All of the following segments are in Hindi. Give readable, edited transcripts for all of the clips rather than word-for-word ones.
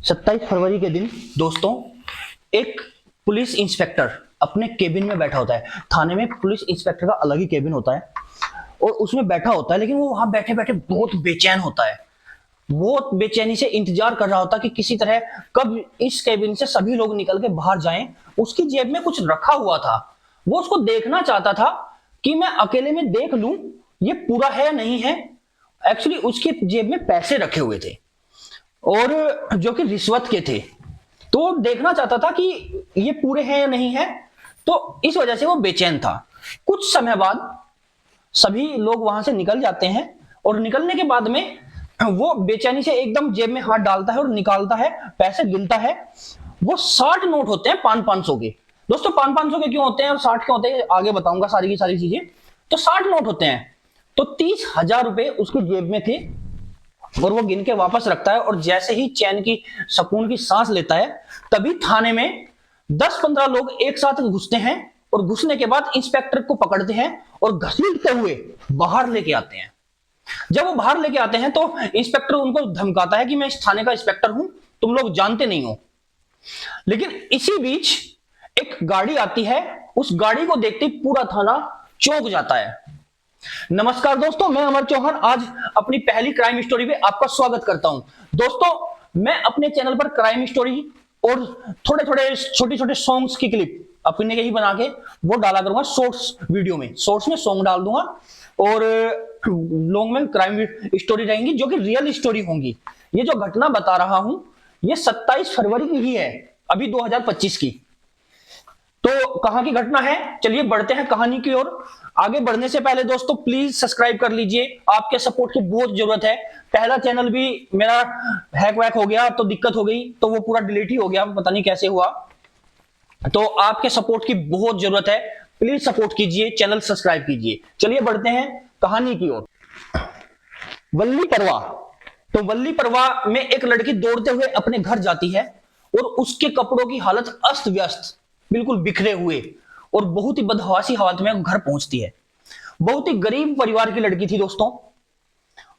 27 फरवरी के दिन दोस्तों एक पुलिस इंस्पेक्टर अपने केबिन में बैठा होता है। थाने में पुलिस इंस्पेक्टर का अलग ही केबिन होता है और उसमें बैठा होता है, लेकिन वो वहां बैठे बैठे बहुत बेचैन होता है। बहुत बेचैनी से इंतजार कर रहा होता है कि किसी तरह कब इस केबिन से सभी लोग निकल के बाहर जाएं। उसकी जेब में कुछ रखा हुआ था, वो उसको देखना चाहता था कि मैं अकेले में देख लूं ये पूरा है या नहीं है। एक्चुअली उसकी जेब में पैसे रखे हुए थे और जो कि रिश्वत के थे, तो वो देखना चाहता था कि ये पूरे हैं या नहीं है, तो इस वजह से वो बेचैन था। कुछ समय बाद सभी लोग वहां से निकल जाते हैं और निकलने के बाद में वो बेचैनी से एकदम जेब में हाथ डालता है और निकालता है, पैसे गिनता है। वो 60 नोट होते हैं 500-500 के। दोस्तों 500-500 के क्यों होते हैं और 60 क्यों होते हैं आगे बताऊंगा सारी की सारी चीजें। तो 60 नोट होते हैं, तो 30,000 रुपए उसकी जेब में थे और वो गिन के वापस रखता है। और जैसे ही चैन की सुकून की सांस लेता है, तभी थाने में 10-15 लोग एक साथ घुसते हैं और घुसने के बाद इंस्पेक्टर को पकड़ते हैं और घसीटते हुए बाहर लेके आते हैं। जब वो बाहर लेके आते हैं तो इंस्पेक्टर उनको धमकाता है कि मैं इस थाने का इंस्पेक्टर हूं, तुम लोग जानते नहीं हो। लेकिन इसी बीच एक गाड़ी आती है, उस गाड़ी को देखते ही पूरा थाना चौंक जाता है। नमस्कार दोस्तों, मैं अमर चौहान आज अपनी पहली क्राइम स्टोरी पे आपका स्वागत करता हूं। दोस्तों मैं अपने चैनल पर क्राइम स्टोरी और थोड़े थोड़े छोटे छोटे सॉन्ग्स की क्लिप अपने के ही बना के वो डाला करूंगा शॉर्ट्स वीडियो में। शॉर्ट्स में सॉन्ग डाल दूंगा और लॉन्ग में क्राइम स्टोरी रहेंगी जो कि रियल स्टोरी होंगी। ये जो घटना बता रहा हूं ये 27 फरवरी की ही है, अभी 2025 की। तो कहां की घटना है, चलिए बढ़ते हैं कहानी की ओर। आगे बढ़ने से पहले दोस्तों प्लीज सब्सक्राइब कर लीजिए, आपके सपोर्ट की बहुत जरूरत है। पहला चैनल भी मेरा हैक वैक हो गया तो दिक्कत हो गई, तो वो पूरा डिलीट ही हो गया, पता नहीं कैसे हुआ। तो आपके सपोर्ट की बहुत जरूरत है, प्लीज सपोर्ट कीजिए, चैनल सब्सक्राइब कीजिए। चलिए बढ़ते हैं कहानी की ओर। वल्ली परवा। तो वल्ली परवा में एक लड़की दौड़ते हुए अपने घर जाती है और उसके कपड़ों की हालत अस्त व्यस्त, बिल्कुल बिखरे हुए और बहुत ही बदहवासी हालत में घर पहुंचती है। बहुत ही गरीब परिवार की लड़की थी दोस्तों,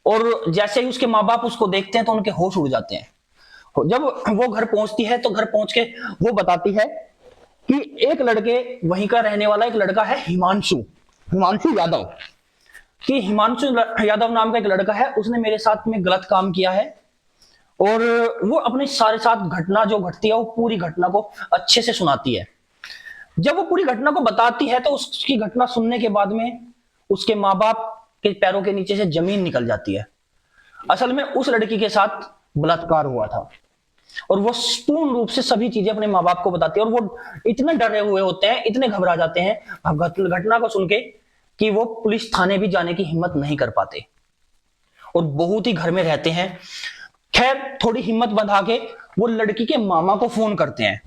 और जैसे ही उसके माँ बाप उसको देखते हैं तो उनके होश उड़ जाते हैं। जब वो घर पहुंचती है तो घर पहुंच के वो बताती है कि एक लड़के वहीं का रहने वाला एक लड़का है हिमांशु हिमांशु यादव, कि हिमांशु यादव नाम का एक लड़का है, उसने मेरे साथ में गलत काम किया है। और वो अपने सारे साथ घटना जो घटती है वो पूरी घटना को अच्छे से सुनाती है। जब वो पूरी घटना को बताती है तो उसकी घटना सुनने के बाद में उसके माँ बाप के पैरों के नीचे से जमीन निकल जाती है। असल में उस लड़की के साथ बलात्कार हुआ था और वो पूर्ण रूप से सभी चीजें अपने माँ बाप को बताती है। और वो इतने डरे हुए होते हैं, इतने घबरा जाते हैं घटना को सुन के कि वो पुलिस थाने भी जाने की हिम्मत नहीं कर पाते और बहुत ही घर में रहते हैं। खैर थोड़ी हिम्मत बंधा के वो लड़की के मामा को फोन करते हैं।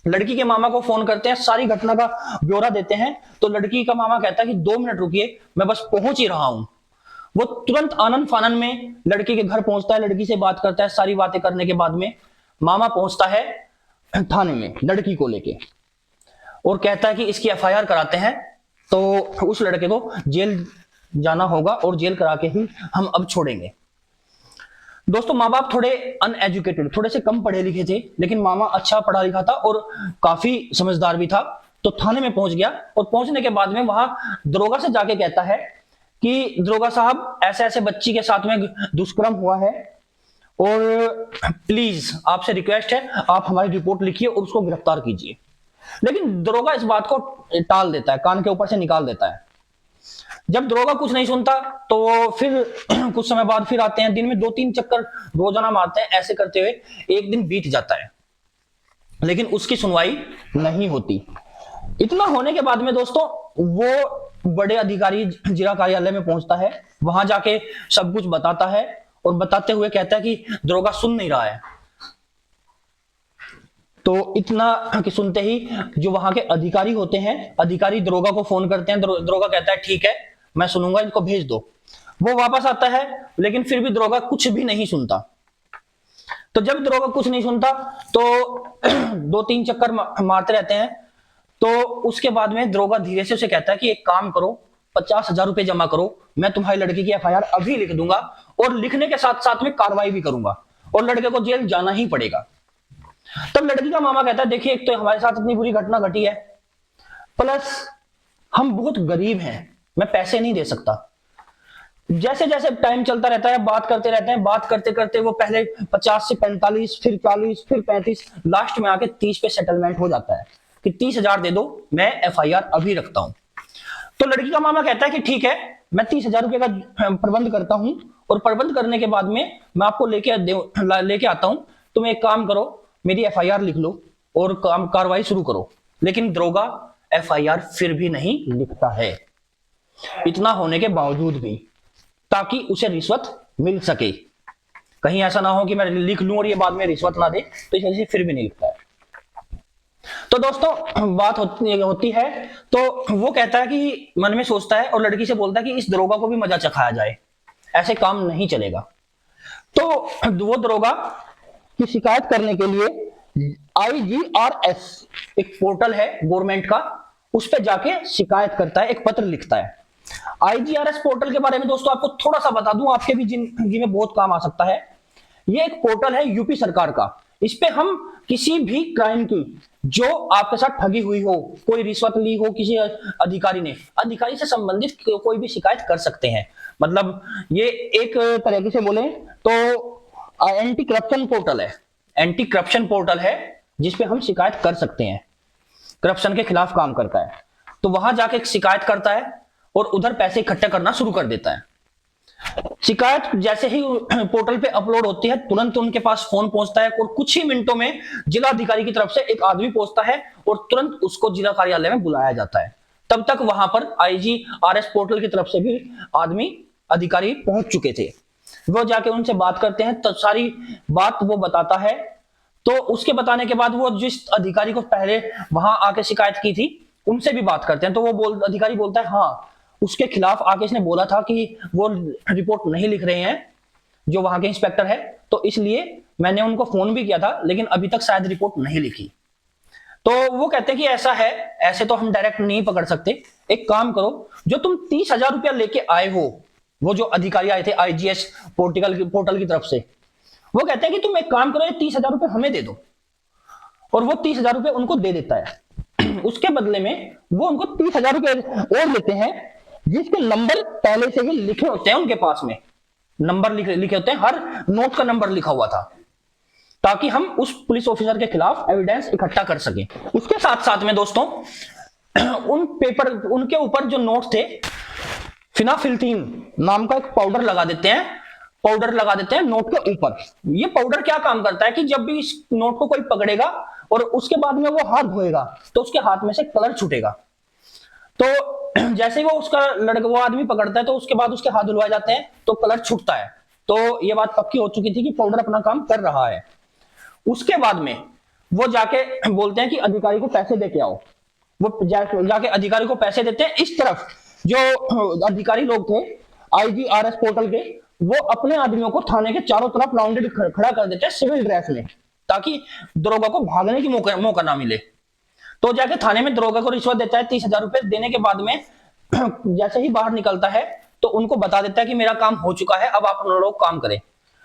लड़की के मामा को फोन करते हैं, सारी घटना का ब्यौरा देते हैं। तो लड़की का मामा कहता है कि 2 मिनट रुकिए, मैं बस पहुंच ही रहा हूं। वो तुरंत आनंद फानन में लड़की के घर पहुंचता है, लड़की से बात करता है। सारी बातें करने के बाद में मामा पहुंचता है थाने में लड़की को लेके और कहता है कि इसकी एफआईआर कराते हैं, तो उस लड़के को जेल जाना होगा और जेल करा के ही हम अब छोड़ेंगे। दोस्तों माँ बाप थोड़े अनएजुकेटेड, थोड़े से कम पढ़े लिखे थे, लेकिन मामा अच्छा पढ़ा लिखा था और काफी समझदार भी था। तो थाने में पहुंच गया और पहुंचने के बाद में वहां दरोगा से जाके कहता है कि दरोगा साहब ऐसे ऐसे बच्ची के साथ में दुष्कर्म हुआ है और प्लीज आपसे रिक्वेस्ट है आप हमारी रिपोर्ट लिखिए और उसको गिरफ्तार कीजिए। लेकिन दरोगा इस बात को टाल देता है, कान के ऊपर से निकाल देता है। जब दरोगा कुछ नहीं सुनता तो फिर कुछ समय बाद फिर आते हैं, दिन में 2-3 चक्कर रोजाना मारते हैं। ऐसे करते हुए एक दिन बीत जाता है, लेकिन उसकी सुनवाई नहीं होती। इतना होने के बाद में दोस्तों वो बड़े अधिकारी जिला कार्यालय में पहुंचता है, वहां जाके सब कुछ बताता है और बताते हुए कहता है कि दरोगा सुन नहीं रहा है। तो इतना कि सुनते ही जो वहां के अधिकारी होते हैं, अधिकारी दरोगा को फोन करते हैं। दरोगा कहता है ठीक है मैं सुनूंगा, इनको भेज दो। वो वापस आता है, लेकिन फिर भी दरोगा कुछ भी नहीं सुनता। तो जब दरोगा कुछ नहीं सुनता तो 2-3 चक्कर मारते रहते हैं। तो उसके बाद में दरोगा धीरे से उसे कहता है कि एक काम करो, 50,000 रुपए जमा करो, मैं तुम्हारी लड़की की एफआईआर अभी लिख दूंगा और लिखने के साथ साथ में कार्रवाई भी करूंगा। और लड़के को जेल जाना ही पड़ेगा। तब लड़की का मामा कहता है देखिए एक तो हमारे साथ इतनी बुरी घटना घटी है, प्लस हम बहुत गरीब हैं, मैं पैसे नहीं दे सकता। जैसे जैसे टाइम चलता रहता है बात करते रहते हैं, बात करते करते वो पहले 50 से 45, फिर 40, फिर 35, लास्ट में आके 30 पे सेटलमेंट हो जाता है कि 30,000 दे दो, मैं FIR अभी रखता हूं। तो लड़की का मामा कहता है कि ठीक है, मैं 30,000 रुपए का प्रबंध करता हूं, और प्रबंध करने के बाद में मैं आपको लेके आता हूं। तुम एक काम करो, मेरी FIR लिख लो और काम कार्रवाई शुरू करो। लेकिन दरोगा FIR फिर भी नहीं लिखता है, इतना होने के बावजूद भी, ताकि उसे रिश्वत मिल सके। कहीं ऐसा ना हो कि मैं लिख लूं और ये बाद में रिश्वत ना दे, तो इस वजह से फिर भी नहीं लिखता है। तो दोस्तों बात होती है, तो वो कहता है कि मन में सोचता है और लड़की से बोलता है कि इस दरोगा को भी मजा चखाया जाए, ऐसे काम नहीं चलेगा। तो वो दरोगा की शिकायत करने के लिए IGRS एक पोर्टल है गवर्नमेंट का, उस पर जाके शिकायत करता है, एक पत्र लिखता है। IGRS पोर्टल के बारे में दोस्तों आपको थोड़ा सा बता दूं, आपके भी जिंदगी में बहुत काम आ सकता है। ये एक पोर्टल है यूपी सरकार का। इस पे हम किसी भी क्राइम की, जो आपके साथ ठगी हुई हो, कोई रिश्वत ली हो किसी अधिकारी ने, अधिकारी से संबंधित कोई भी शिकायत कर सकते हैं। मतलब ये एक तरीके से बोले तो एंटी करप्शन पोर्टल है, एंटी करप्शन पोर्टल है जिसपे हम शिकायत कर सकते हैं, करप्शन के खिलाफ काम करता है। तो वहां जाके शिकायत करता है और उधर पैसे इकट्ठे करना शुरू कर देता है। शिकायत जैसे ही पोर्टल पे अपलोड होती है, तुरंत उनके पास फोन पहुंचता है और कुछ ही मिनटों में जिला अधिकारी की तरफ से एक आदमी पहुंचता है और तुरंत उसको जिला कार्यालय में बुलाया जाता है। तब तक वहां पर IGRS पोर्टल की तरफ से भी आदमी अधिकारी पहुंच चुके थे। वो जाके उनसे बात करते हैं, तब सारी बात वो बताता है। तो उसके बताने के बाद वो जिस अधिकारी को पहले वहां आके शिकायत की थी उनसे भी बात करते हैं। तो वो अधिकारी बोलता है हाँ, उसके खिलाफ आगे इसने बोला था कि वो रिपोर्ट नहीं लिख रहे हैं जो वहां के इंस्पेक्टर है, तो इसलिए मैंने उनको फोन भी किया था, लेकिन अभी तक शायद रिपोर्ट नहीं लिखी। तो वो कहते हैं कि ऐसा है, ऐसे तो हम डायरेक्ट नहीं पकड़ सकते, एक काम करो, जो तुम 30,000 रुपया लेके आए हो, वो जो अधिकारी आए थे IGS पोर्टल की तरफ से, वो कहते हैं कि तुम एक काम करो, ये 30,000 रुपये हमें दे दो। और वो 30,000 रुपये उनको दे देता है। उसके बदले में वो उनको 30,000 रुपये और लेते हैं, जिसके नंबर पहले से ही लिखे होते हैं, उनके पास में नंबर लिखे होते हैं, हर नोट का नंबर लिखा हुआ था, ताकि हम उस पुलिस ऑफिसर के खिलाफ एविडेंस इकट्ठा कर सकें। उसके साथ साथ में दोस्तों उन पेपर, उनके ऊपर जो नोट थे, फिनाफिल्थीन नाम का एक पाउडर लगा देते हैं नोट के ऊपर। ये पाउडर क्या काम करता है कि जब भी इस नोट को कोई पकड़ेगा और उसके बाद में वो हाथ धोएगा तो उसके हाथ में से कलर छूटेगा। तो जैसे ही वो आदमी पकड़ता है तो उसके बाद उसके हाथ धुलवाए जाते हैं तो कलर छूटता है। तो ये बात पक्की हो चुकी थी कि पाउडर अपना काम कर रहा है। उसके बाद में वो जाके बोलते हैं कि अधिकारी को पैसे दे के आओ। वो जाके अधिकारी को पैसे देते हैं। इस तरफ जो अधिकारी लोग थे IGRS पोर्टल के, वो अपने आदमियों को थाने के चारों तरफ राउंडेड खड़ा कर देते हैं सिविल ड्रेस में, ताकि दरोगा को भागने की मौका ना मिले। तो जाके थाने में दरोगा को रिश्वत देता है 30,000 रुपए। देने के बाद में जैसे ही बाहर निकलता है तो उनको बता देता है कि मेरा काम हो चुका है, अब आप लोग काम करें।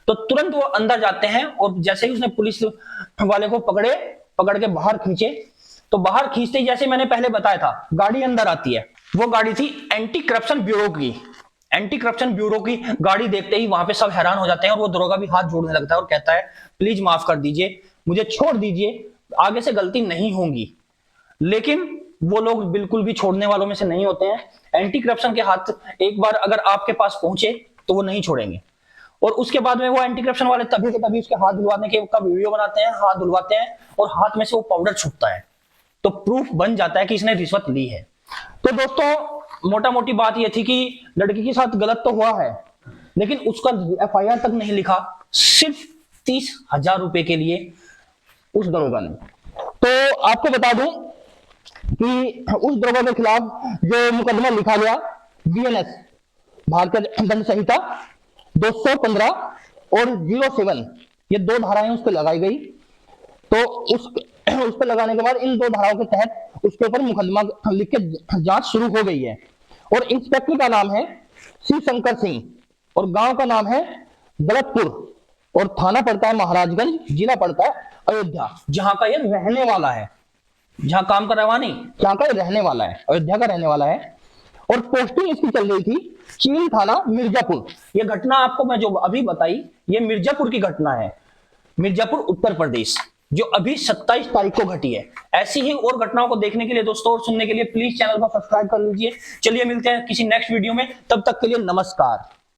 तो तुरंत वो अंदर जाते हैं और जैसे ही उसने पुलिस वाले को पकड़ के बाहर खींचे, तो बाहर खींचते ही जैसे मैंने पहले बताया था, गाड़ी अंदर आती है। वो गाड़ी थी एंटी करप्शन ब्यूरो की। एंटी करप्शन ब्यूरो की गाड़ी देखते ही वहां पे सब हैरान हो जाते हैं और वो दरोगा भी हाथ जोड़ने लगता है और कहता है प्लीज माफ कर दीजिए, मुझे छोड़ दीजिए, आगे से गलती नहीं होगी। लेकिन वो लोग बिल्कुल भी छोड़ने वालों में से नहीं होते हैं। एंटी करप्शन के हाथ एक बार अगर आपके पास पहुंचे तो वो नहीं छोड़ेंगे। और उसके बाद में वो एंटी करप्शन वाले तभी के तभी उसके हाथ धुलवाने के का वीडियो बनाते हैं, हाथ धुलवाते हैं और हाथ में से वो पाउडर छूटता है, तो प्रूफ बन जाता है कि इसने रिश्वत ली है। तो दोस्तों मोटा मोटी बात ये थी कि लड़की के साथ गलत तो हुआ है, लेकिन उसका FIR तक नहीं लिखा, सिर्फ 30,000 रुपए के लिए उस दरोगा ने। तो आपको बता दूं कि उस दरोगा के खिलाफ जो मुकदमा लिखा गया BNS भारतीय दंड संहिता 215 और 07, ये 2 धाराएं उस पर लगाई गई। तो उस पर लगाने के बाद इन 2 धाराओं के तहत उसके ऊपर मुकदमा लिख के जांच शुरू हो गई है। और इंस्पेक्टर का नाम है शिव शंकर सिंह और गांव का नाम है दौलतपुर और थाना पड़ता है महाराजगंज, जिला पड़ता है अयोध्या, जहां का ये रहने वाला है, जहां काम कर रहा है वहां नहीं, जहां का ये रहने वाला है, अयोध्या का रहने वाला है। और पोस्टिंग इसकी चल रही थी चील थाना मिर्जापुर। ये घटना आपको मैं जो अभी बताई, ये मिर्जापुर की घटना है, मिर्जापुर उत्तर प्रदेश, जो अभी 27 तारीख को घटी है। ऐसी ही और घटनाओं को देखने के लिए दोस्तों और सुनने के लिए प्लीज चैनल को सब्सक्राइब कर लीजिए। चलिए मिलते हैं किसी नेक्स्ट वीडियो में, तब तक के लिए नमस्कार।